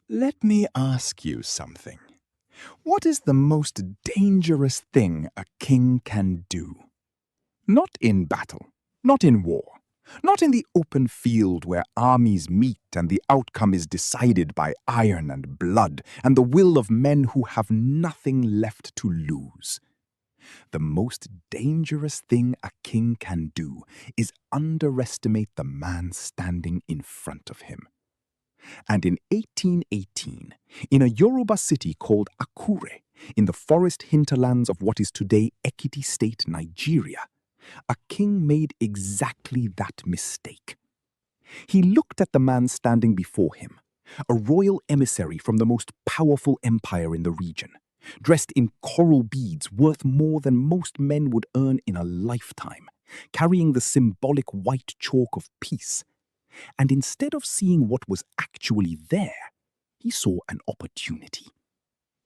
Let me ask you something. What is the most dangerous thing a king can do? Not in battle, not in war, not in the open field where armies meet and the outcome is decided by iron and blood and the will of men who have nothing left to lose. The most dangerous thing a king can do is underestimate the man standing in front of him. And in 1818, in a Yoruba city called Akure, in the forest hinterlands of what is today Ekiti State, Nigeria, a king made exactly that mistake. He looked at the man standing before him, a royal emissary from the most powerful empire in the region, dressed in coral beads worth more than most men would earn in a lifetime, carrying the symbolic white chalk of peace. And instead of seeing what was actually there, he saw an opportunity.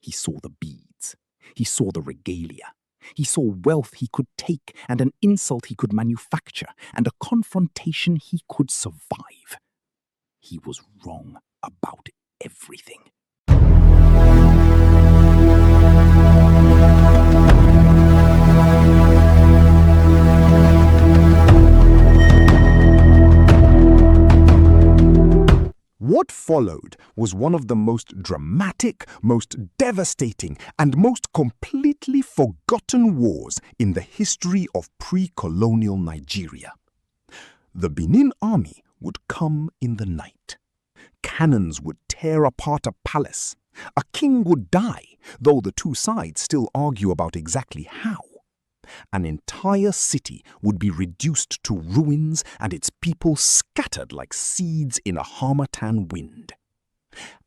He saw the beads. He saw the regalia. He saw wealth he could take and an insult he could manufacture and a confrontation he could survive. He was wrong about everything. What followed was one of the most dramatic, most devastating, and most completely forgotten wars in the history of pre-colonial Nigeria. The Benin army would come in the night. Cannons would tear apart a palace. A king would die, though the two sides still argue about exactly how. An entire city would be reduced to ruins and its people scattered like seeds in a harmattan wind.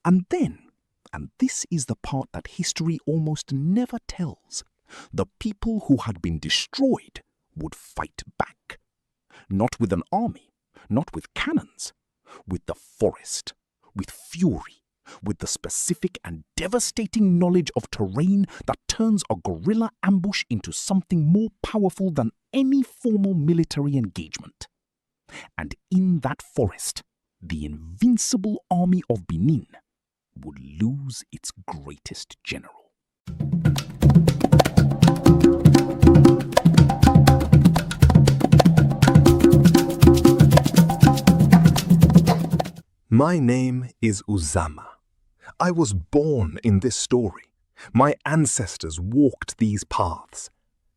And then, and this is the part that history almost never tells, the people who had been destroyed would fight back. Not with an army, not with cannons, with the forest, with fury, with the specific and devastating knowledge of terrain that turns a guerrilla ambush into something more powerful than any formal military engagement. And in that forest, the invincible army of Benin would lose its greatest general. My name is Uzama. I was born in this story. My ancestors walked these paths.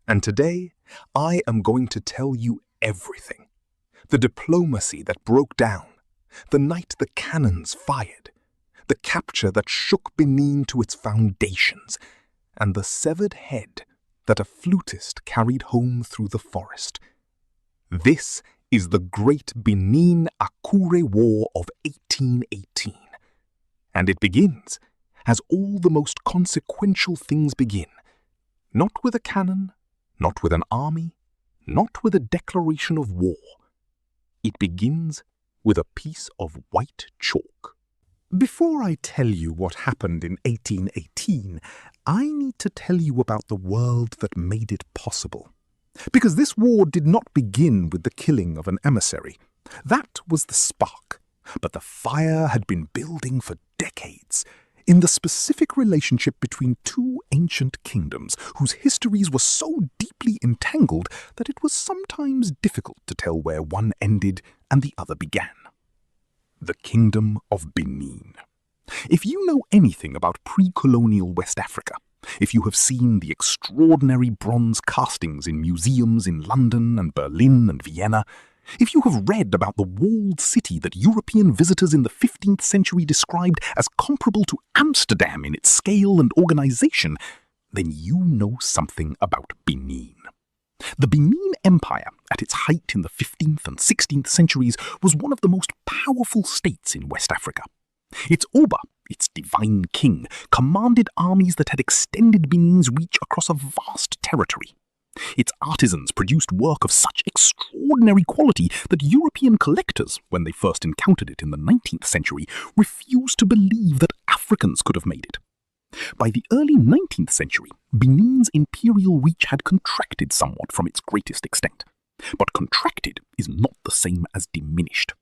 And today, I am going to tell you everything. The diplomacy that broke down, the night the cannons fired, the capture that shook Benin to its foundations, and the severed head that a flutist carried home through the forest. This is the great Benin-Akure War of 1818. And it begins as all the most consequential things begin. Not with a cannon, not with an army, not with a declaration of war. It begins with a piece of white chalk. Before I tell you what happened in 1818, I need to tell you about the world that made it possible. Because this war did not begin with the killing of an emissary. That was the spark. But the fire had been building for decades, in the specific relationship between two ancient kingdoms whose histories were so deeply entangled that it was sometimes difficult to tell where one ended and the other began. The Kingdom of Benin. If you know anything about pre-colonial West Africa, if you have seen the extraordinary bronze castings in museums in London and Berlin and Vienna, if you have read about the walled city that European visitors in the 15th century described as comparable to Amsterdam in its scale and organization, then you know something about Benin. The Benin Empire, at its height in the 15th and 16th centuries, was one of the most powerful states in West Africa. Its Oba, its divine king, commanded armies that had extended Benin's reach across a vast territory. Its artisans produced work of such extraordinary quality that European collectors, when they first encountered it in the 19th century, refused to believe that Africans could have made it. By the early 19th century, Benin's imperial reach had contracted somewhat from its greatest extent. But contracted is not the same as diminished.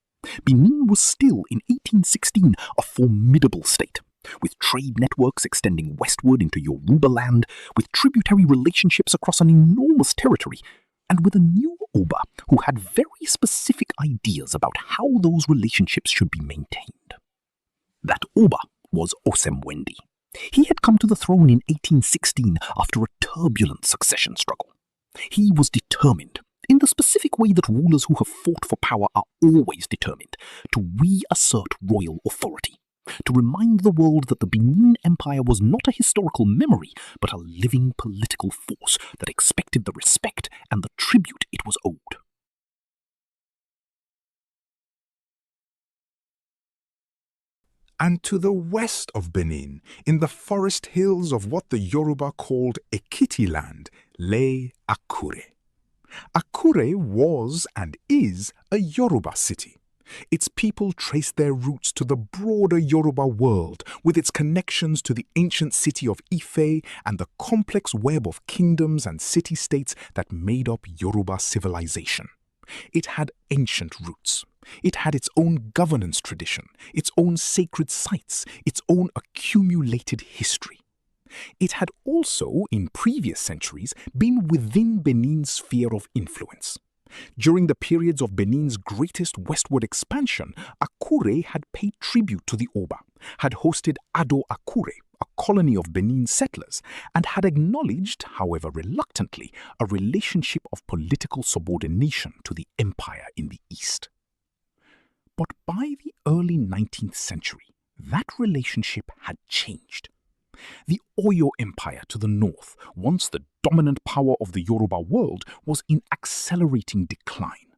Benin was still, in 1816, a formidable state, with trade networks extending westward into Yoruba land, with tributary relationships across an enormous territory, and with a new Oba who had very specific ideas about how those relationships should be maintained. That Oba was Osemwendi. He had come to the throne in 1816 after a turbulent succession struggle. He was determined, in the specific way that rulers who have fought for power are always determined, to reassert royal authority, to remind the world that the Benin Empire was not a historical memory, but a living political force that expected the respect and the tribute it was owed. And to the west of Benin, in the forest hills of what the Yoruba called Ekiti land, lay Akure. Akure was and is a Yoruba city. Its people trace their roots to the broader Yoruba world, with its connections to the ancient city of Ife and the complex web of kingdoms and city-states that made up Yoruba civilization. It had ancient roots. It had its own governance tradition, its own sacred sites, its own accumulated history. It had also, in previous centuries, been within Benin's sphere of influence. During the periods of Benin's greatest westward expansion, Akure had paid tribute to the Oba, had hosted Ado Akure, a colony of Benin settlers, and had acknowledged, however reluctantly, a relationship of political subordination to the empire in the east. But by the early 19th century, that relationship had changed. The Oyo Empire to the north, once the dominant power of the Yoruba world, was in accelerating decline.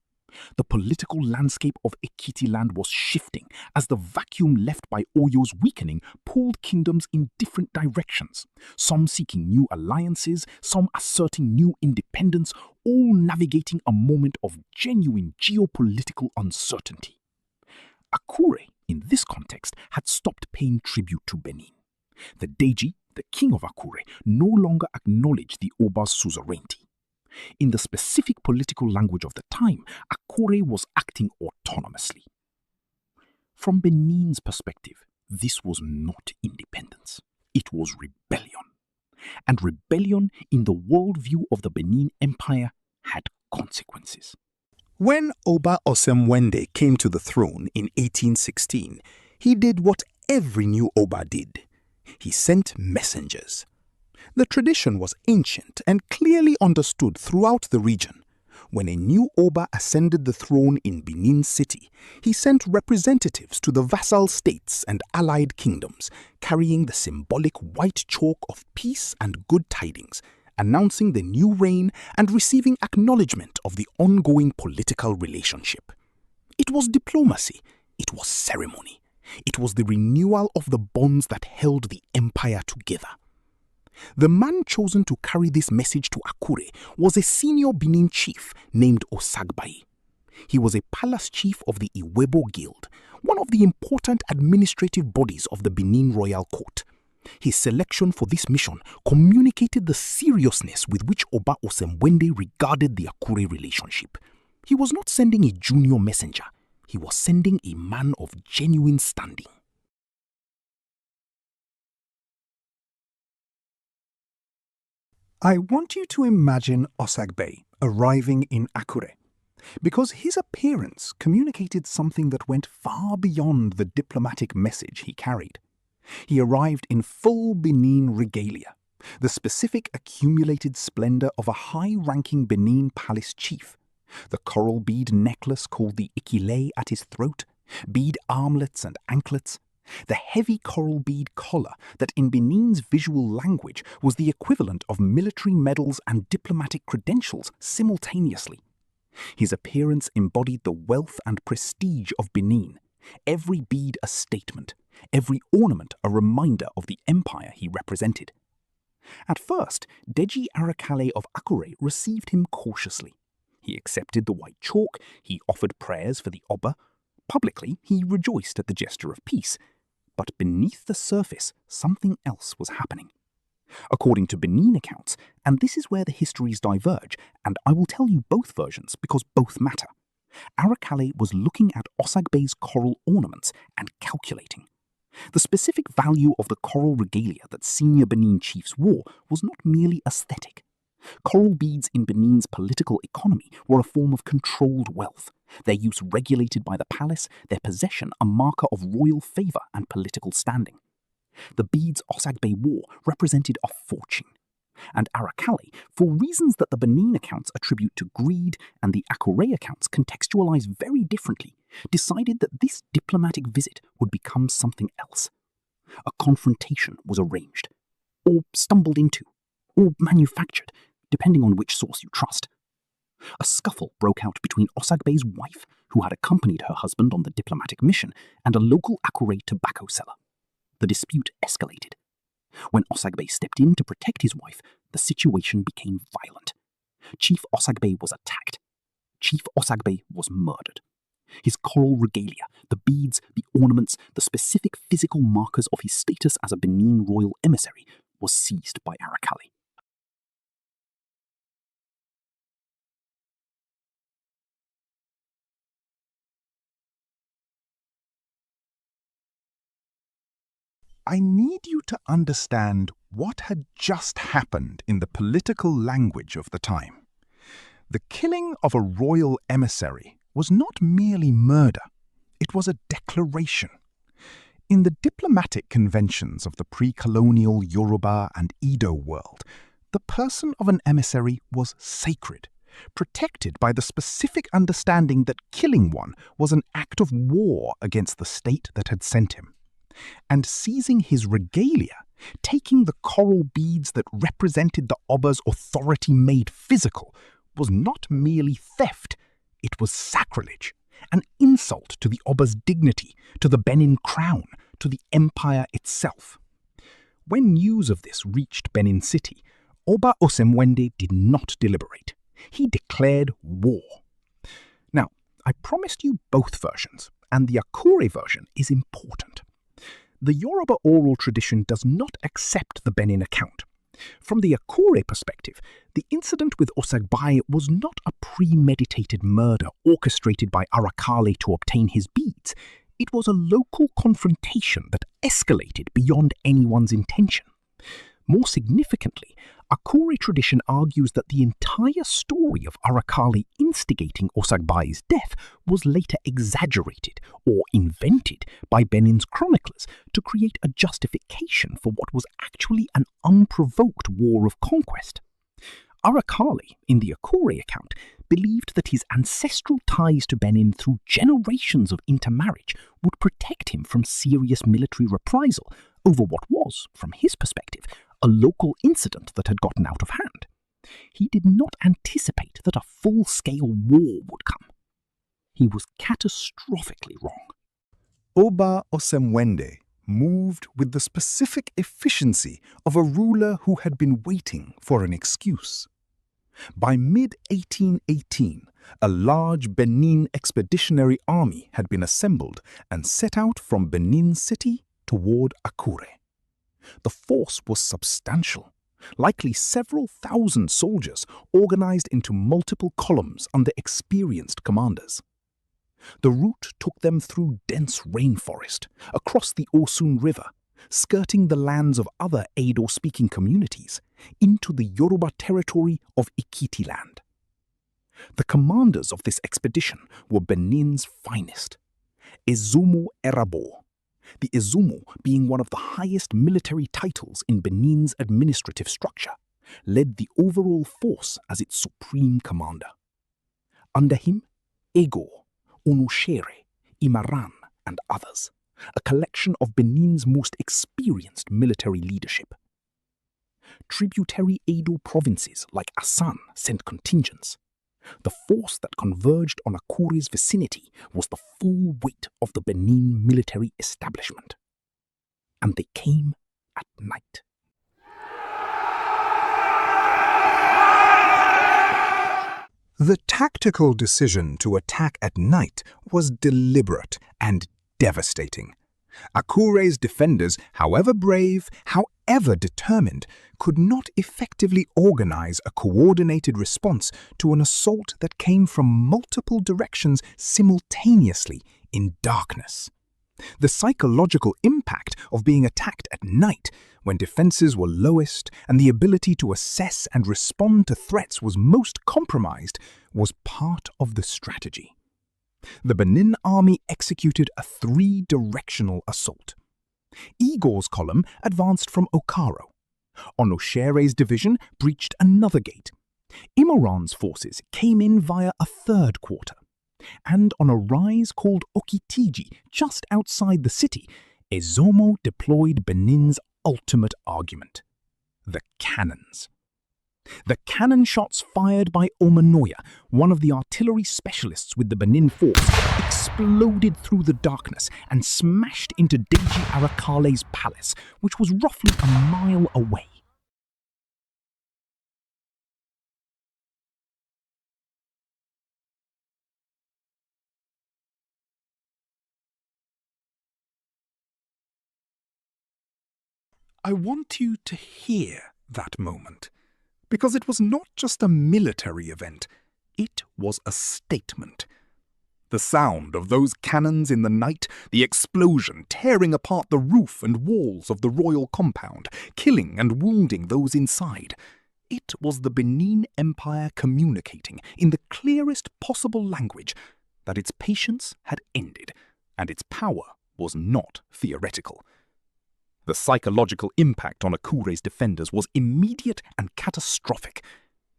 The political landscape of Ekiti land was shifting as the vacuum left by Oyo's weakening pulled kingdoms in different directions, some seeking new alliances, some asserting new independence, all navigating a moment of genuine geopolitical uncertainty. Akure, in this context, had stopped paying tribute to Benin. The Deji, the king of Akure, no longer acknowledged the Oba's suzerainty. In the specific political language of the time, Akure was acting autonomously. From Benin's perspective, this was not independence. It was rebellion. And rebellion in the worldview of the Benin Empire had consequences. When Oba Osemwende came to the throne in 1816, he did what every new Oba did. He sent messengers. The tradition was ancient and clearly understood throughout the region. When a new Oba ascended the throne in Benin City, he sent representatives to the vassal states and allied kingdoms, carrying the symbolic white chalk of peace and good tidings, announcing the new reign and receiving acknowledgement of the ongoing political relationship. It was diplomacy. It was ceremony. It was the renewal of the bonds that held the empire together. The man chosen to carry this message to Akure was a senior Benin chief named Osagbae. He was a palace chief of the Iwebo Guild, one of the important administrative bodies of the Benin royal court. His selection for this mission communicated the seriousness with which Oba Osemwende regarded the Akure relationship. He was not sending a junior messenger. He was sending a man of genuine standing. I want you to imagine Osagbae arriving in Akure, because his appearance communicated something that went far beyond the diplomatic message he carried. He arrived in full Benin regalia, the specific accumulated splendor of a high-ranking Benin palace chief. The coral bead necklace called the ikile at his throat, bead armlets and anklets, the heavy coral bead collar that in Benin's visual language was the equivalent of military medals and diplomatic credentials simultaneously. His appearance embodied the wealth and prestige of Benin, every bead a statement, every ornament a reminder of the empire he represented. At first, Deji Arakale of Akure received him cautiously. He accepted the white chalk, he offered prayers for the Oba. Publicly, he rejoiced at the gesture of peace. But beneath the surface, something else was happening. According to Benin accounts, and this is where the histories diverge, and I will tell you both versions because both matter, Arakale was looking at Osagbae's coral ornaments and calculating. The specific value of the coral regalia that senior Benin chiefs wore was not merely aesthetic. Coral beads in Benin's political economy were a form of controlled wealth, their use regulated by the palace, their possession a marker of royal favour and political standing. The beads Osagbae wore represented a fortune, and Arakale, for reasons that the Benin accounts attribute to greed and the Akure accounts contextualize very differently, decided that this diplomatic visit would become something else. A confrontation was arranged, or stumbled into, or manufactured, depending on which source you trust. A scuffle broke out between Osagbae's wife, who had accompanied her husband on the diplomatic mission, and a local Akure tobacco seller. The dispute escalated. When Osagbae stepped in to protect his wife, the situation became violent. Chief Osagbae was attacked. Chief Osagbae was murdered. His coral regalia, the beads, the ornaments, the specific physical markers of his status as a Benin royal emissary, was seized by Arakale. I need you to understand what had just happened in the political language of the time. The killing of a royal emissary was not merely murder, it was a declaration. In the diplomatic conventions of the pre-colonial Yoruba and Edo world, the person of an emissary was sacred, protected by the specific understanding that killing one was an act of war against the state that had sent him. And seizing his regalia, taking the coral beads that represented the Oba's authority made physical, was not merely theft, it was sacrilege, an insult to the Oba's dignity, to the Benin crown, to the empire itself. When news of this reached Benin City, Oba Osemwende did not deliberate. He declared war. Now, I promised you both versions, and the Akure version is important. The Yoruba oral tradition does not accept the Benin account. From the Akure perspective, the incident with Osagbae was not a premeditated murder orchestrated by Arakale to obtain his beads. It was a local confrontation that escalated beyond anyone's intention. More significantly, Akure tradition argues that the entire story of Arakale instigating Osagbae's death was later exaggerated or invented by Benin's chroniclers to create a justification for what was actually an unprovoked war of conquest. Arakale, in the Akure account, believed that his ancestral ties to Benin through generations of intermarriage would protect him from serious military reprisal over what was, from his perspective, a local incident that had gotten out of hand. He did not anticipate that a full-scale war would come. He was catastrophically wrong. Oba Osemwende moved with the specific efficiency of a ruler who had been waiting for an excuse. By mid-1818, a large Benin expeditionary army had been assembled and set out from Benin City toward Akure. The force was substantial, likely several thousand soldiers organized into multiple columns under experienced commanders. The route took them through dense rainforest, across the Osun River, skirting the lands of other Edo-speaking communities, into the Yoruba territory of Ikiti land. The commanders of this expedition were Benin's finest, Ezomo Erabor, the Ezomo being one of the highest military titles in Benin's administrative structure, led the overall force as its supreme commander. Under him, Ego, Onushere, Imaran, and others, a collection of Benin's most experienced military leadership. Tributary Edo provinces like Asan sent contingents. The force that converged on Akure's vicinity was the full weight of the Benin military establishment. And they came at night. The tactical decision to attack at night was deliberate and devastating. Akure's defenders, however brave, however determined, could not effectively organize a coordinated response to an assault that came from multiple directions simultaneously in darkness. The psychological impact of being attacked at night, when defenses were lowest and the ability to assess and respond to threats was most compromised, was part of the strategy. The Benin army executed a three-directional assault. Igor's column advanced from Okaro. Onoshere's division breached another gate. Imoran's forces came in via a third quarter. And on a rise called Okitiji, just outside the city, Ezomo deployed Benin's ultimate argument: the cannons. The cannon shots fired by Omanoya, one of the artillery specialists with the Benin force, exploded through the darkness and smashed into Deji Arakale's palace, which was roughly a mile away. I want you to hear that moment, because it was not just a military event, it was a statement. The sound of those cannons in the night, the explosion tearing apart the roof and walls of the royal compound, killing and wounding those inside. It was the Benin Empire communicating in the clearest possible language that its patience had ended and its power was not theoretical. The psychological impact on Akure's defenders was immediate and catastrophic.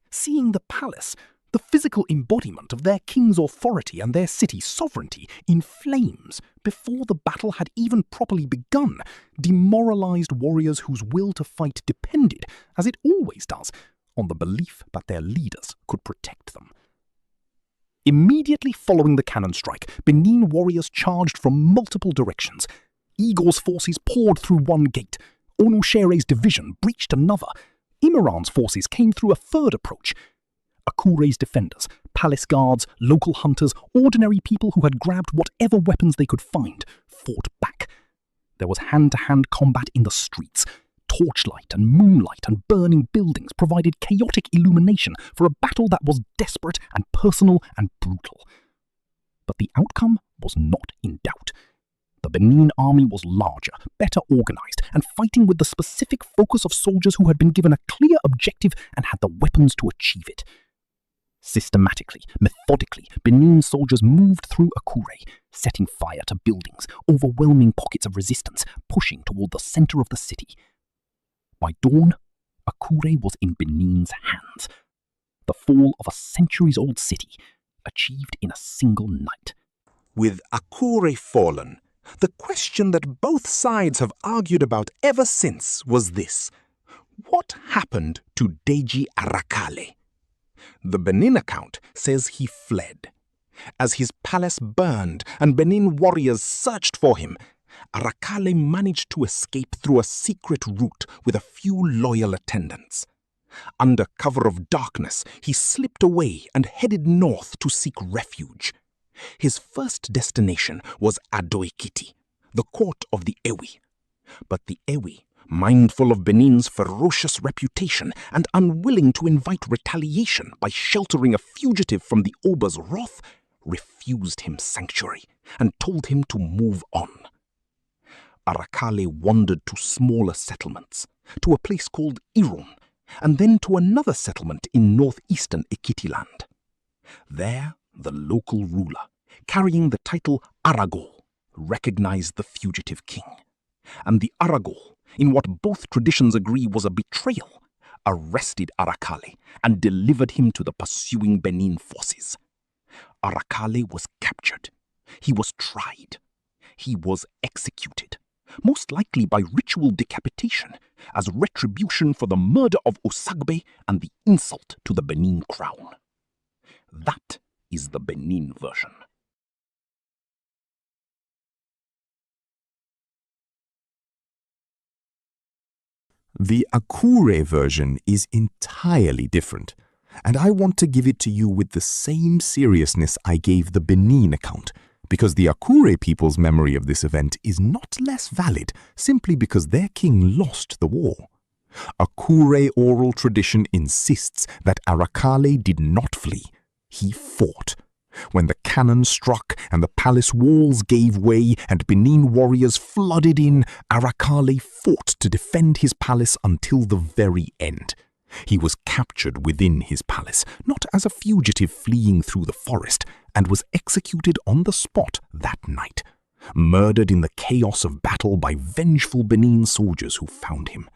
Seeing the palace, the physical embodiment of their king's authority and their city's sovereignty, in flames before the battle had even properly begun, demoralized warriors whose will to fight depended, as it always does, on the belief that their leaders could protect them. Immediately following the cannon strike, Benin warriors charged from multiple directions. Igor's forces poured through one gate. Onoshere's division breached another. Imoran's forces came through a third approach. Akure's defenders, palace guards, local hunters, ordinary people who had grabbed whatever weapons they could find, fought back. There was hand-to-hand combat in the streets. Torchlight and moonlight and burning buildings provided chaotic illumination for a battle that was desperate and personal and brutal. But the outcome was not in doubt. The Benin army was larger, better organized, and fighting with the specific focus of soldiers who had been given a clear objective and had the weapons to achieve it. Systematically, methodically, Benin soldiers moved through Akure, setting fire to buildings, overwhelming pockets of resistance, pushing toward the center of the city. By dawn, Akure was in Benin's hands. The fall of a centuries-old city, achieved in a single night. With Akure fallen, the question that both sides have argued about ever since was this: what happened to Deji Arakale? The Benin account says he fled. As his palace burned and Benin warriors searched for him, Arakale managed to escape through a secret route with a few loyal attendants. Under cover of darkness, he slipped away and headed north to seek refuge. His first destination was Ado-Ekiti, the court of the Ewi. But the Ewi, mindful of Benin's ferocious reputation and unwilling to invite retaliation by sheltering a fugitive from the Oba's wrath, refused him sanctuary and told him to move on. Arakale wandered to smaller settlements, to a place called Iron, and then to another settlement in northeastern Ekitiland. There, the local ruler, carrying the title Aragol, recognized the fugitive king. And the Aragol, in what both traditions agree was a betrayal, arrested Arakale and delivered him to the pursuing Benin forces. Arakale was captured. He was tried. He was executed, most likely by ritual decapitation, as retribution for the murder of Osagbae and the insult to the Benin crown. That is the Benin version. The Akure version is entirely different, and I want to give it to you with the same seriousness I gave the Benin account, because the Akure people's memory of this event is not less valid simply because their king lost the war. Akure oral tradition insists that Arakale did not flee. He fought. When the cannon struck and the palace walls gave way and Benin warriors flooded in, Arakale fought to defend his palace until the very end. He was captured within his palace, not as a fugitive fleeing through the forest, and was executed on the spot that night, murdered in the chaos of battle by vengeful Benin soldiers who found him.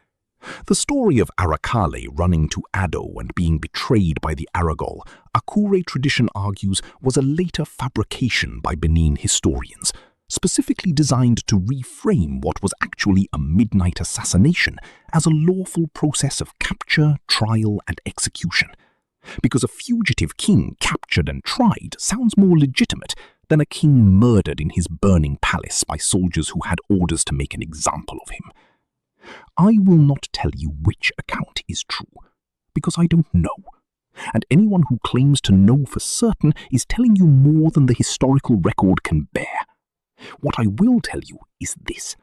The story of Arakale running to Ado and being betrayed by the Aragol, Akure tradition argues, was a later fabrication by Benin historians, specifically designed to reframe what was actually a midnight assassination as a lawful process of capture, trial, and execution. Because a fugitive king captured and tried sounds more legitimate than a king murdered in his burning palace by soldiers who had orders to make an example of him. I will not tell you which account is true, because I don't know, and anyone who claims to know for certain is telling you more than the historical record can bear. What I will tell you is this.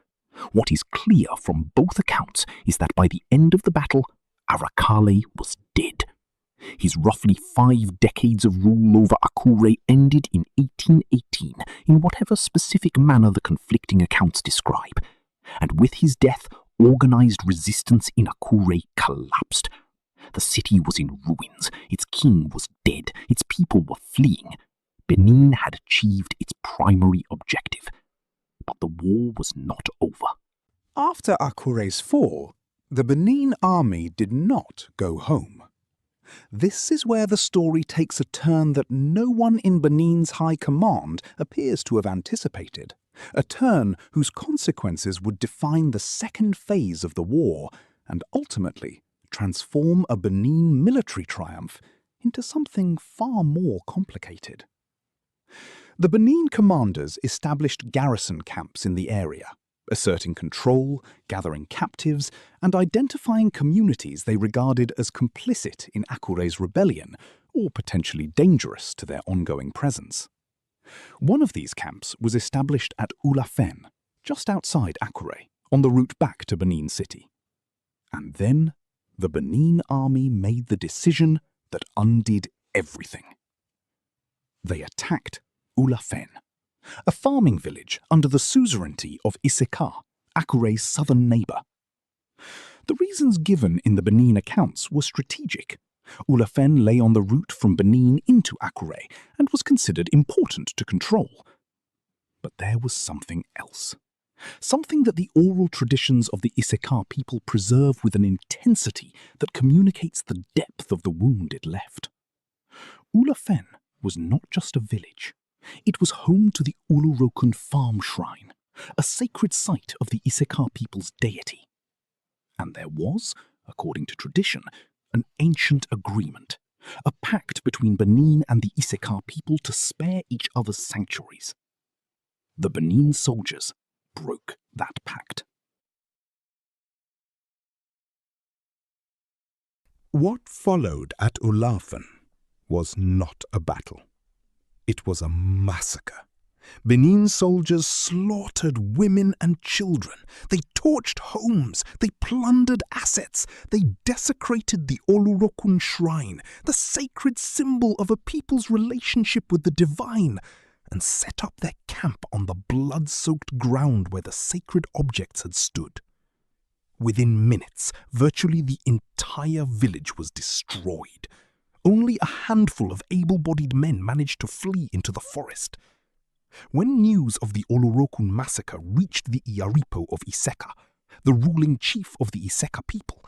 What is clear from both accounts is that by the end of the battle, Arakale was dead. His roughly 5 decades of rule over Akure ended in 1818 in whatever specific manner the conflicting accounts describe, and with his death, organized resistance in Akure collapsed. The city was in ruins, its king was dead, its people were fleeing. Benin had achieved its primary objective, but the war was not over. After Akure's fall, the Benin army did not go home. This is where the story takes a turn that no one in Benin's high command appears to have anticipated, a turn whose consequences would define the second phase of the war and ultimately transform a Benin military triumph into something far more complicated. The Benin commanders established garrison camps in the area, asserting control, gathering captives, and identifying communities they regarded as complicit in Akure's rebellion or potentially dangerous to their ongoing presence. One of these camps was established at Ulafen, just outside Akure, on the route back to Benin City. And then the Benin army made the decision that undid everything. They attacked Ulafen, a farming village under the suzerainty of Iseka, Akure's southern neighbour. The reasons given in the Benin accounts were strategic. Ulafen lay on the route from Benin into Akure and was considered important to control. But there was something else. Something that the oral traditions of the Iseka people preserve with an intensity that communicates the depth of the wound it left. Ulafen was not just a village. It was home to the Ulurokun farm shrine, a sacred site of the Iseka people's deity. And there was, according to tradition, an ancient agreement, a pact between Benin and the Iseka people to spare each other's sanctuaries. The Benin soldiers broke that pact. What followed at Ulafen was not a battle. It was a massacre. Benin soldiers slaughtered women and children. They torched homes. They plundered assets. They desecrated the Olurokun shrine, the sacred symbol of a people's relationship with the divine, and set up their camp on the blood-soaked ground where the sacred objects had stood. Within minutes, virtually the entire village was destroyed. Only a handful of able-bodied men managed to flee into the forest. When news of the Olurokun massacre reached the Iaripo of Iseka, the ruling chief of the Iseka people,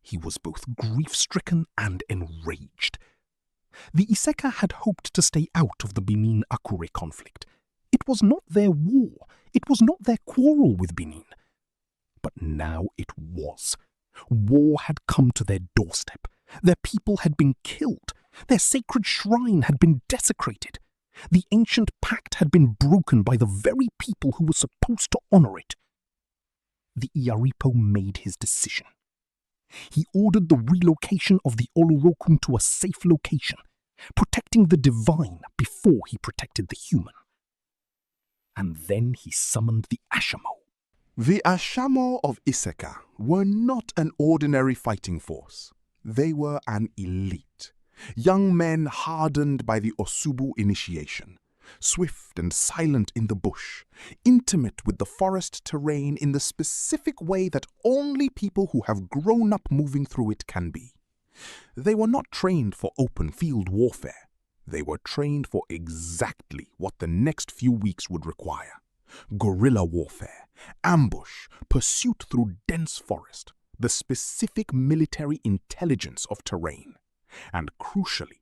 he was both grief-stricken and enraged. The Iseka had hoped to stay out of the Benin-Akure conflict. It was not their war. It was not their quarrel with Benin. But now it was. War had come to their doorstep. Their people had been killed. Their sacred shrine had been desecrated. The ancient pact had been broken by the very people who were supposed to honor it. The Iaripo made his decision. He ordered the relocation of the Olurokun to a safe location, protecting the divine before he protected the human. and then he summoned the Ashamo. The Ashamo of Iseka were not an ordinary fighting force. They were an elite. Young men hardened by the Osubu initiation, swift and silent in the bush, intimate with the forest terrain in the specific way that only people who have grown up moving through it can be. They were not trained for open field warfare. They were trained for exactly what the next few weeks would require. Guerrilla warfare, ambush, pursuit through dense forest, the specific military intelligence of terrain. And crucially,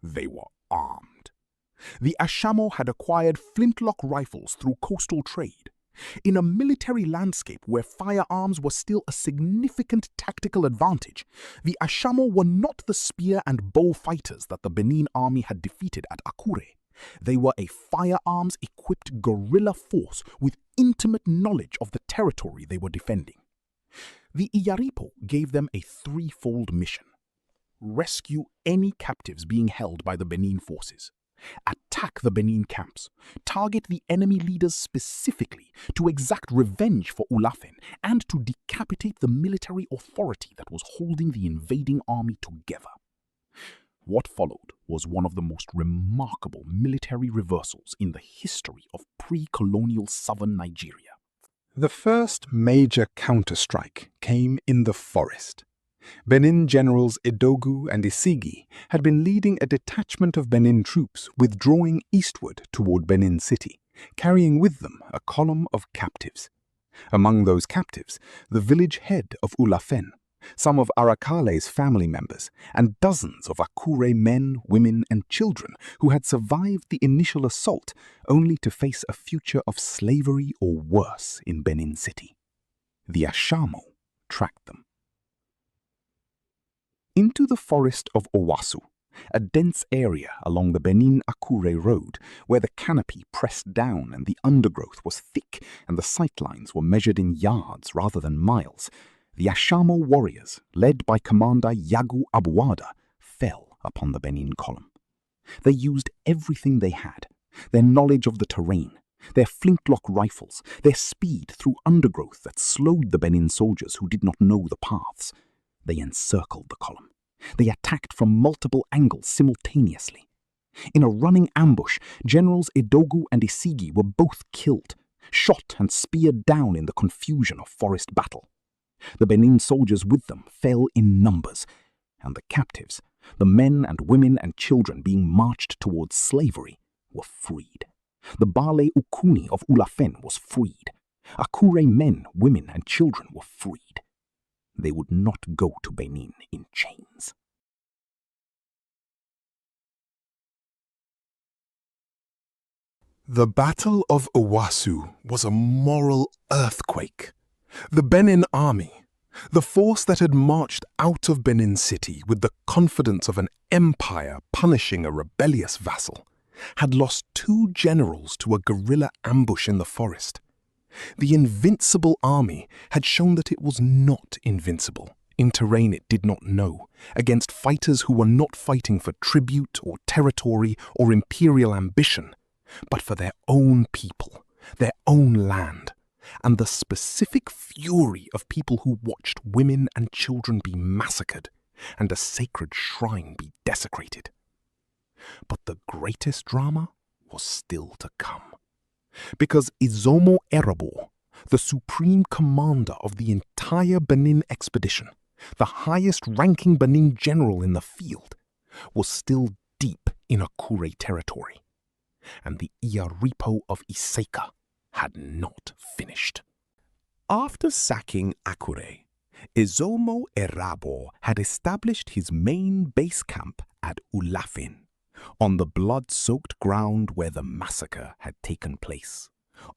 they were armed. The Ashamo had acquired flintlock rifles through coastal trade. In a military landscape where firearms were still a significant tactical advantage, the Ashamo were not the spear and bow fighters that the Benin army had defeated at Akure. They were a firearms-equipped guerrilla force with intimate knowledge of the territory they were defending. The Iyaripo gave them a threefold mission: rescue any captives being held by the Benin forces, attack the Benin camps, target the enemy leaders specifically to exact revenge for Ulafen, and to decapitate the military authority that was holding the invading army together. What followed was one of the most remarkable military reversals in the history of pre-colonial southern Nigeria. The first major counterstrike came in the forest. Benin generals Edogu and Isigi had been leading a detachment of Benin troops withdrawing eastward toward Benin City, carrying with them a column of captives. Among those captives, the village head of Ulafen, some of Arakale's family members, and dozens of Akure men, women, and children who had survived the initial assault only to face a future of slavery or worse in Benin City. The Ashamo tracked them into the forest of Oasusu, a dense area along the Benin-Akure road where the canopy pressed down and the undergrowth was thick and the sightlines were measured in yards rather than miles. The Ashamo warriors, led by Commander Yagu Abuada, fell upon the Benin column. They used everything they had: their knowledge of the terrain, their flintlock rifles, their speed through undergrowth that slowed the Benin soldiers who did not know the paths. They encircled the column. They attacked from multiple angles simultaneously. In a running ambush, Generals Edogu and Isigi were both killed, shot and speared down in the confusion of forest battle. The Benin soldiers with them fell in numbers, and the captives, the men and women and children being marched towards slavery, were freed. The Bale Ukuni of Ulafen was freed. Akure men, women, and children were freed. They would not go to Benin in chains. The Battle of Oasusu was a moral earthquake. The Benin army, the force that had marched out of Benin City with the confidence of an empire punishing a rebellious vassal, had lost 2 generals to a guerrilla ambush in the forest. The invincible army had shown that it was not invincible in terrain it did not know, against fighters who were not fighting for tribute or territory or imperial ambition, but for their own people, their own land, and the specific fury of people who watched women and children be massacred and a sacred shrine be desecrated. But the greatest drama was still to come. Because Ezomo Erabor, the supreme commander of the entire Benin expedition, the highest-ranking Benin general in the field, was still deep in Akure territory, and the Iyaripo of Iseka had not finished. After sacking Akure, Ezomo Erabor had established his main base camp at Ulafen, on the blood-soaked ground where the massacre had taken place,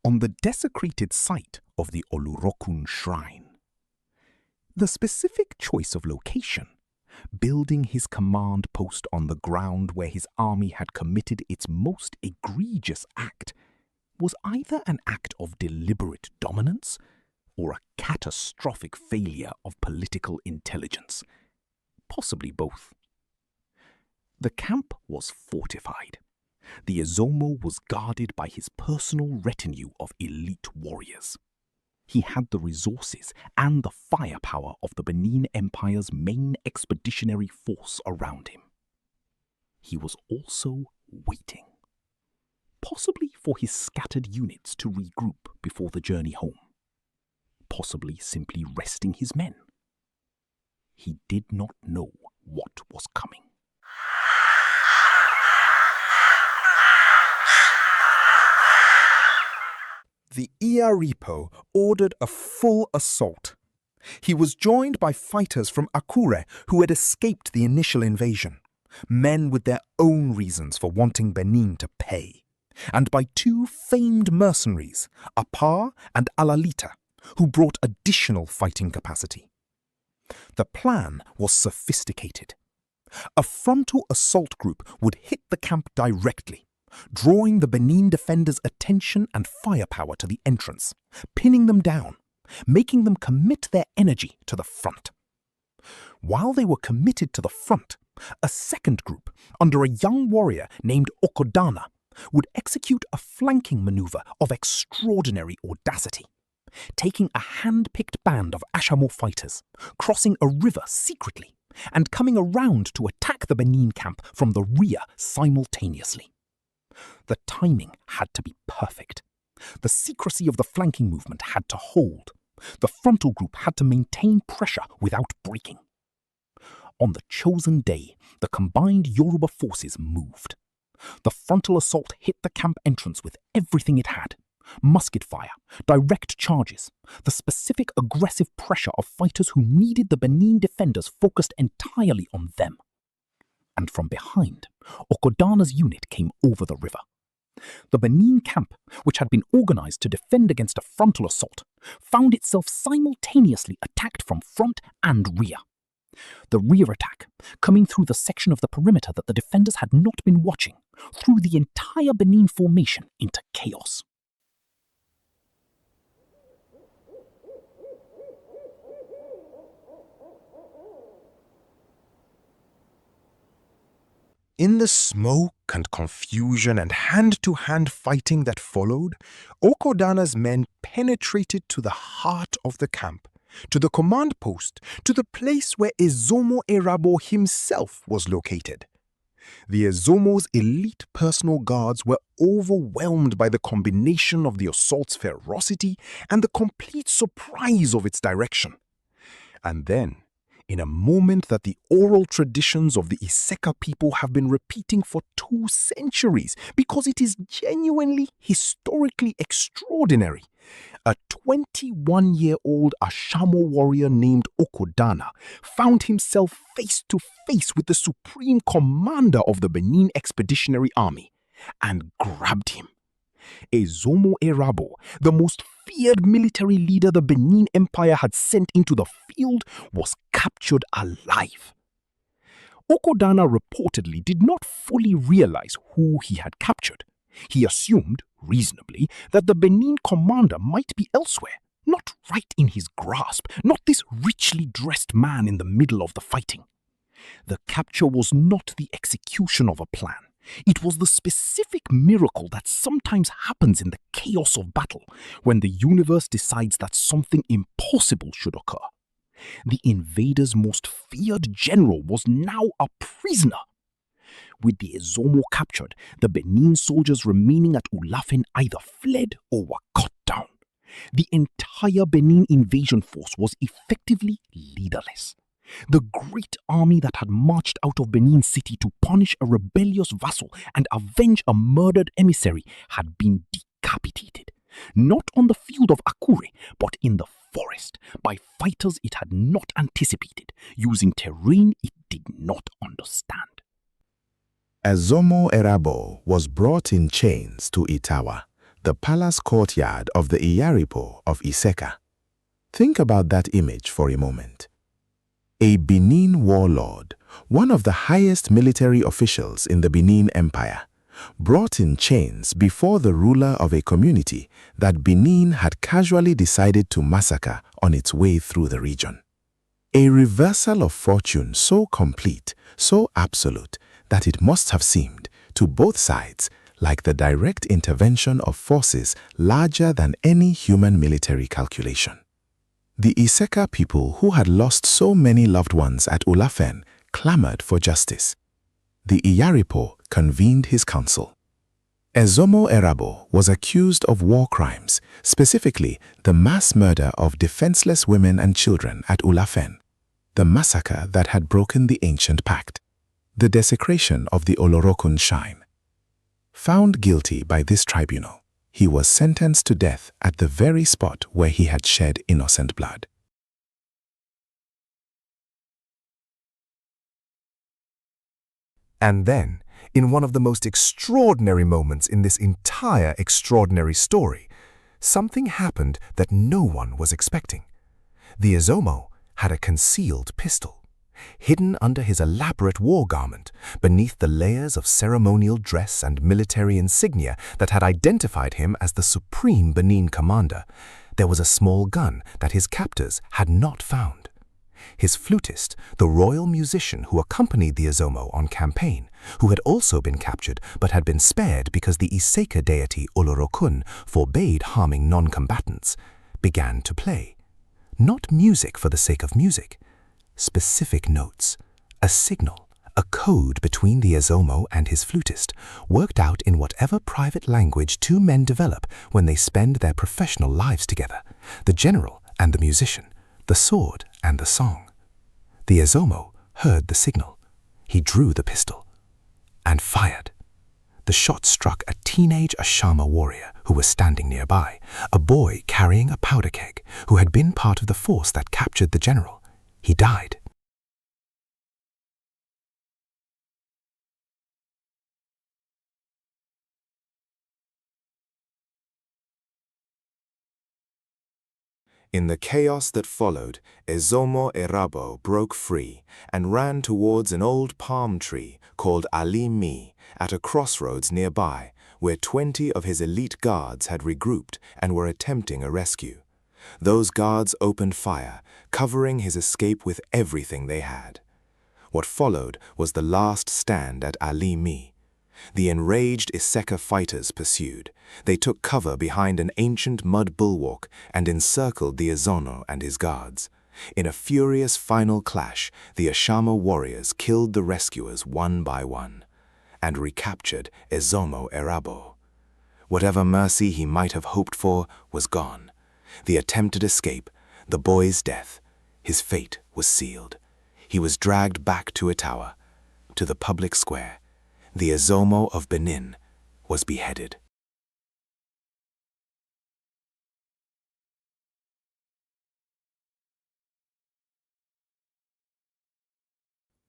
on the desecrated site of the Olurokun shrine. The specific choice of location, building his command post on the ground where his army had committed its most egregious act, was either an act of deliberate dominance or a catastrophic failure of political intelligence, possibly both. The camp was fortified. The Ezomo was guarded by his personal retinue of elite warriors. He had the resources and the firepower of the Benin Empire's main expeditionary force around him. He was also waiting, possibly for his scattered units to regroup before the journey home, possibly simply resting his men. He did not know what was coming. The Erabor ordered a full assault. He was joined by fighters from Akure who had escaped the initial invasion, men with their own reasons for wanting Benin to pay, and by two famed mercenaries, Apar and Alalita, who brought additional fighting capacity. The plan was sophisticated. A frontal assault group would hit the camp directly, drawing the Benin defenders' attention and firepower to the entrance, pinning them down, making them commit their energy to the front. While they were committed to the front, a second group, under a young warrior named Okodana, would execute a flanking maneuver of extraordinary audacity, taking a hand-picked band of Ashamo fighters, crossing a river secretly, and coming around to attack the Benin camp from the rear simultaneously. The timing had to be perfect. The secrecy of the flanking movement had to hold. The frontal group had to maintain pressure without breaking. On the chosen day, the combined Yoruba forces moved. The frontal assault hit the camp entrance with everything it had: musket fire, direct charges, the specific aggressive pressure of fighters who needed the Benin defenders focused entirely on them. And from behind, Okodana's unit came over the river. The Benin camp, which had been organized to defend against a frontal assault, found itself simultaneously attacked from front and rear. The rear attack, coming through the section of the perimeter that the defenders had not been watching, threw the entire Benin formation into chaos. In the smoke and confusion and hand-to-hand fighting that followed, Okodana's men penetrated to the heart of the camp, to the command post, to the place where Ezomo Erabor himself was located. The Ezomo's elite personal guards were overwhelmed by the combination of the assault's ferocity and the complete surprise of its direction. And then, in a moment that the oral traditions of the Iseka people have been repeating for 2 centuries because it is genuinely historically extraordinary, a 21-year-old Ashamo warrior named Okodana found himself face to face with the supreme commander of the Benin Expeditionary Army and grabbed him. Ezomo Erabor, the most feared military leader the Benin Empire had sent into the field, was captured alive. Okodana reportedly did not fully realize who he had captured. He assumed, reasonably, that the Benin commander might be elsewhere, not right in his grasp, not this richly dressed man in the middle of the fighting. The capture was not the execution of a plan. It was the specific miracle that sometimes happens in the chaos of battle when the universe decides that something impossible should occur. The invader's most feared general was now a prisoner. With the Ezomo captured, the Benin soldiers remaining at Ulafen either fled or were cut down. The entire Benin invasion force was effectively leaderless. The great army that had marched out of Benin City to punish a rebellious vassal and avenge a murdered emissary had been decapitated, not on the field of Akure, but in the forest, by fighters it had not anticipated, using terrain it did not understand. Ezomo Erabor was brought in chains to Itawa, the palace courtyard of the Erabor of Iseka. Think about that image for a moment. A Benin warlord, one of the highest military officials in the Benin Empire, brought in chains before the ruler of a community that Benin had casually decided to massacre on its way through the region. A reversal of fortune so complete, so absolute, that it must have seemed, to both sides, like the direct intervention of forces larger than any human military calculation. The Iseka people who had lost so many loved ones at Ulafen clamored for justice. The Iyaripo convened his council. Ezomo Erabor was accused of war crimes, specifically the mass murder of defenseless women and children at Ulafen, the massacre that had broken the ancient pact, the desecration of the Olorokun shrine. Found guilty by this tribunal, he was sentenced to death at the very spot where he had shed innocent blood. And then, in one of the most extraordinary moments in this entire extraordinary story, something happened that no one was expecting. The Ezomo had a concealed pistol, hidden under his elaborate war garment, beneath the layers of ceremonial dress and military insignia that had identified him as the supreme Benin commander. There was a small gun that his captors had not found. His flutist, the royal musician who accompanied the Ezomo on campaign, who had also been captured but had been spared because the Iseka deity Olorokun forbade harming non-combatants, began to play. Not music for the sake of music. Specific notes, a signal, a code between the Ezomo and his flutist, worked out in whatever private language two men develop when they spend their professional lives together, the general and the musician, the sword and the song. The Ezomo heard the signal. He drew the pistol and fired. The shot struck a teenage Ashama warrior who was standing nearby, a boy carrying a powder keg who had been part of the force that captured the general. He died. In the chaos that followed, Ezomo Erabor broke free and ran towards an old palm tree called Ali-Mi at a crossroads nearby, where 20 of his elite guards had regrouped and were attempting a rescue. Those guards opened fire, covering his escape with everything they had. What followed was the last stand at Ali-Mi. The enraged Iseka fighters pursued. They took cover behind an ancient mud bulwark and encircled the Ezomo and his guards. In a furious final clash, the Ashama warriors killed the rescuers one by one and recaptured Ezomo Erabor. Whatever mercy he might have hoped for was gone. The attempted escape, the boy's death, his fate was sealed. He was dragged back to Itawa, to the public square. The Ezomo of Benin was beheaded.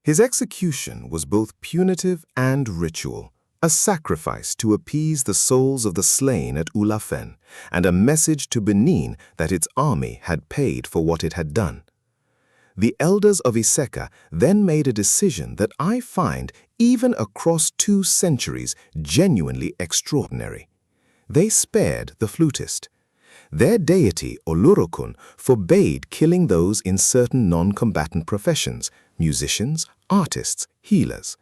His execution was both punitive and ritual, a sacrifice to appease the souls of the slain at Ulafen, and a message to Benin that its army had paid for what it had done. The elders of Iseka then made a decision that I find, even across 2 centuries, genuinely extraordinary. They spared the flutist. Their deity, Olorokun, forbade killing those in certain non-combatant professions, musicians, artists, healers.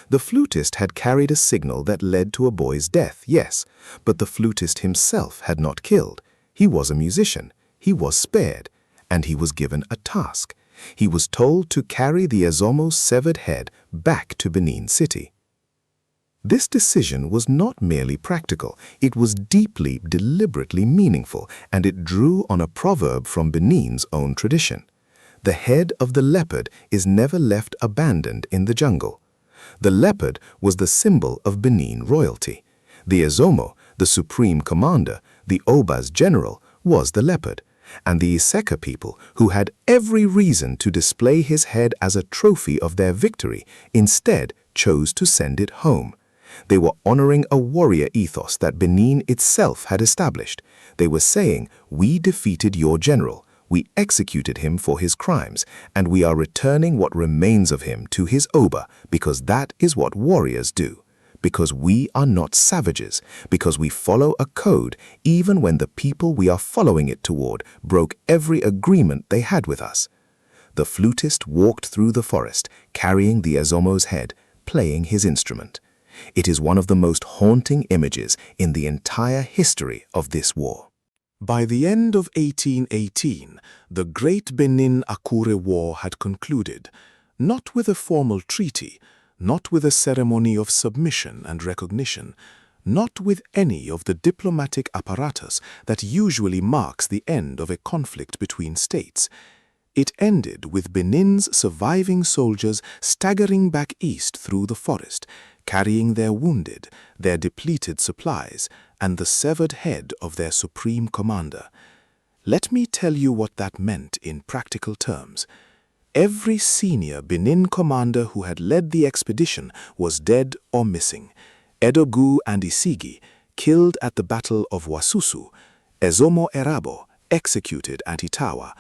The flutist had carried a signal that led to a boy's death, yes, but the flutist himself had not killed. He was a musician, he was spared, and he was given a task. He was told to carry the Ezomo's severed head back to Benin City. This decision was not merely practical, it was deeply, deliberately meaningful, and it drew on a proverb from Benin's own tradition. The head of the leopard is never left abandoned in the jungle. The leopard was the symbol of Benin royalty. The Ezomo, the supreme commander, the Oba's general, was the leopard. And the Iseka people, who had every reason to display his head as a trophy of their victory, instead chose to send it home. They were honoring a warrior ethos that Benin itself had established. They were saying, "We defeated your general, we executed him for his crimes, and we are returning what remains of him to his Oba, because that is what warriors do. Because we are not savages, because we follow a code even when the people we are following it toward broke every agreement they had with us." The flutist walked through the forest, carrying the Ezomo's head, playing his instrument. It is one of the most haunting images in the entire history of this war. By the end of 1818, the Great Benin-Akure War had concluded, not with a formal treaty, not with a ceremony of submission and recognition, not with any of the diplomatic apparatus that usually marks the end of a conflict between states. It ended with Benin's surviving soldiers staggering back east through the forest, carrying their wounded, their depleted supplies, and the severed head of their supreme commander. Let me tell you what that meant in practical terms. Every senior Benin commander who had led the expedition was dead or missing. Edogu and Isigi, killed at the Battle of Oasusu. Ezomo Erabor, executed at Itawa.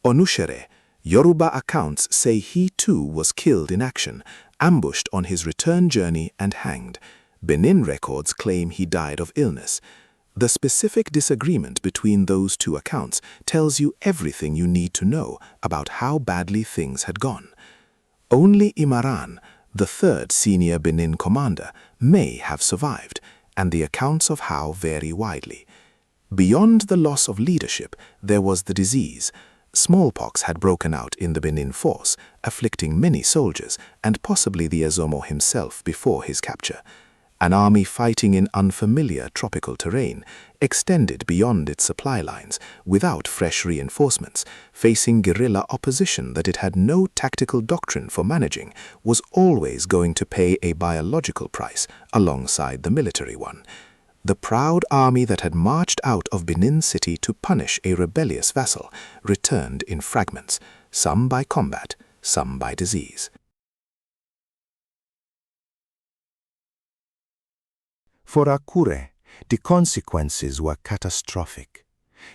Onushere, Yoruba accounts say he too was killed in action, ambushed on his return journey and hanged. Benin records claim he died of illness. The specific disagreement between those two accounts tells you everything you need to know about how badly things had gone. Only Imaran, the third senior Benin commander, may have survived, and the accounts of how vary widely. Beyond the loss of leadership, there was the disease. Smallpox had broken out in the Benin force, afflicting many soldiers and possibly the Ezomo himself before his capture. An army fighting in unfamiliar tropical terrain, extended beyond its supply lines, without fresh reinforcements, facing guerrilla opposition that it had no tactical doctrine for managing, was always going to pay a biological price alongside the military one. The proud army that had marched out of Benin City to punish a rebellious vassal returned in fragments, some by combat, some by disease. For Akure, the consequences were catastrophic.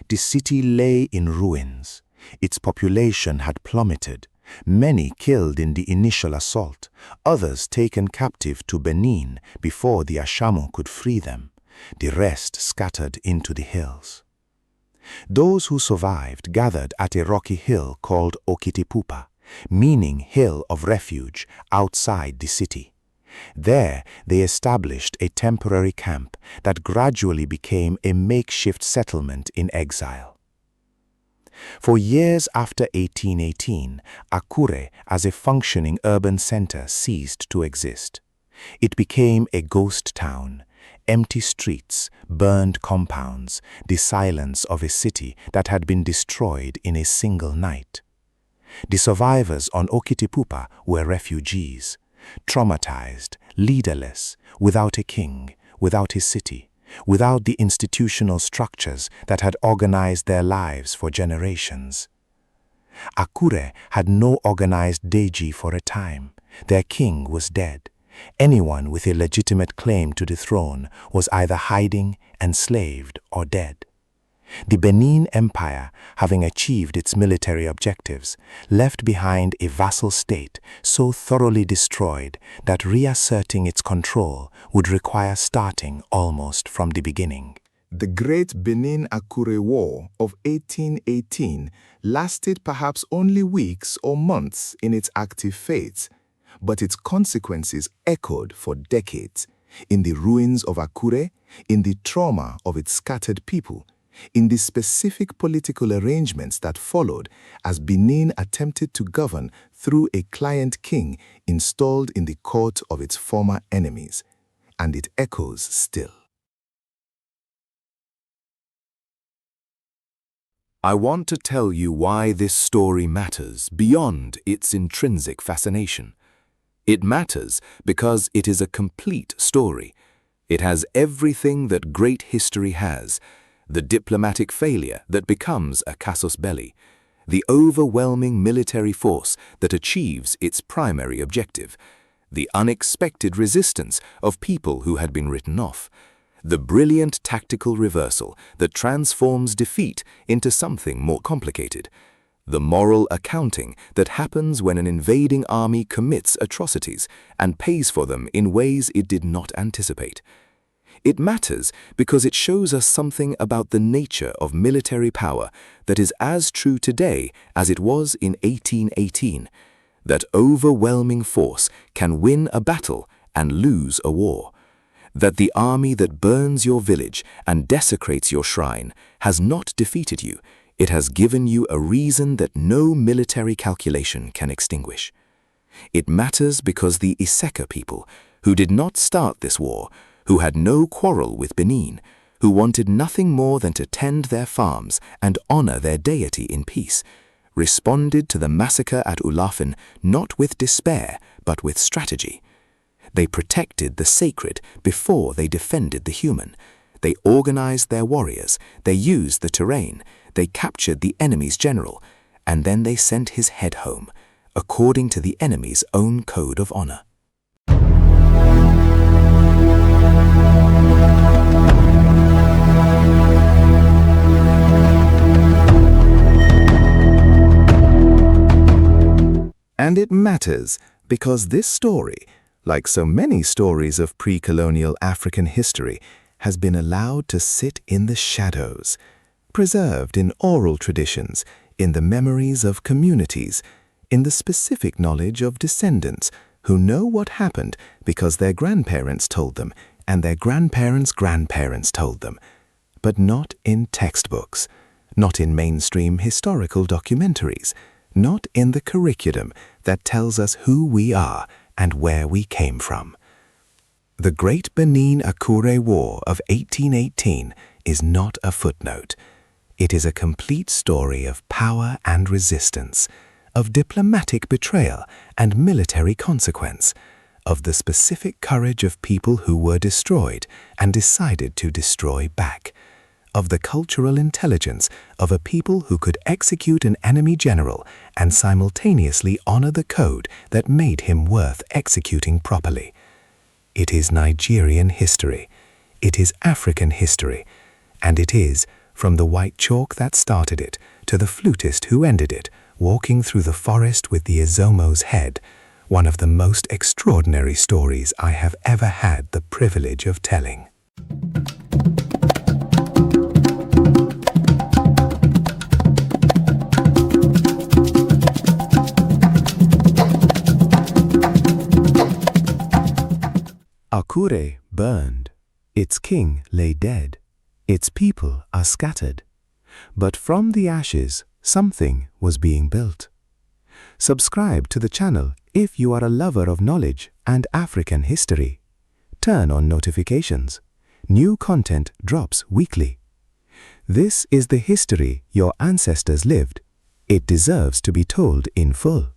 The city lay in ruins. Its population had plummeted, many killed in the initial assault, others taken captive to Benin before the Ashamo could free them, the rest scattered into the hills. Those who survived gathered at a rocky hill called Okitipupa, meaning hill of refuge outside the city. There, they established a temporary camp that gradually became a makeshift settlement in exile. For years after 1818, Akure, as a functioning urban center, ceased to exist. It became a ghost town, empty streets, burned compounds, the silence of a city that had been destroyed in a single night. The survivors on Okitipupa were refugees, traumatized, leaderless, without a king, without his city, without the institutional structures that had organized their lives for generations. Akure had no organized Deji for a time. Their king was dead. Anyone with a legitimate claim to the throne was either hiding, enslaved, or dead. The Benin Empire, having achieved its military objectives, left behind a vassal state so thoroughly destroyed that reasserting its control would require starting almost from the beginning. The Great Benin-Akure War of 1818 lasted perhaps only weeks or months in its active phase, but its consequences echoed for decades, in the ruins of Akure, in the trauma of its scattered people, in the specific political arrangements that followed as Benin attempted to govern through a client king installed in the court of its former enemies. And it echoes still. I want to tell you why this story matters beyond its intrinsic fascination. It matters because it is a complete story. It has everything that great history has: the diplomatic failure that becomes a casus belli, the overwhelming military force that achieves its primary objective, the unexpected resistance of people who had been written off, the brilliant tactical reversal that transforms defeat into something more complicated, the moral accounting that happens when an invading army commits atrocities and pays for them in ways it did not anticipate. It matters because it shows us something about the nature of military power that is as true today as it was in 1818, that overwhelming force can win a battle and lose a war, that the army that burns your village and desecrates your shrine has not defeated you. It has given you a reason that no military calculation can extinguish. It matters because the Iseka people, who did not start this war, who had no quarrel with Benin, who wanted nothing more than to tend their farms and honor their deity in peace, responded to the massacre at Ulafen not with despair, but with strategy. They protected the sacred before they defended the human. They organized their warriors, they used the terrain, they captured the enemy's general, and then they sent his head home, according to the enemy's own code of honor. And it matters because this story, like so many stories of pre-colonial African history, has been allowed to sit in the shadows, preserved in oral traditions, in the memories of communities, in the specific knowledge of descendants who know what happened because their grandparents told them and their grandparents' grandparents told them, but not in textbooks, not in mainstream historical documentaries, not in the curriculum that tells us who we are and where we came from. The Great Benin-Akure War of 1818 is not a footnote. It is a complete story of power and resistance, of diplomatic betrayal and military consequence, of the specific courage of people who were destroyed and decided to destroy back, of the cultural intelligence of a people who could execute an enemy general and simultaneously honor the code that made him worth executing properly. It is Nigerian history, it is African history, and it is, from the white chalk that started it to the flutist who ended it, walking through the forest with the Ezomo's head, one of the most extraordinary stories I have ever had the privilege of telling. Akure burned, its king lay dead, its people are scattered. But from the ashes, something was being built. Subscribe to the channel if you are a lover of knowledge and African history. Turn on notifications. New content drops weekly. This is the history your ancestors lived. It deserves to be told in full.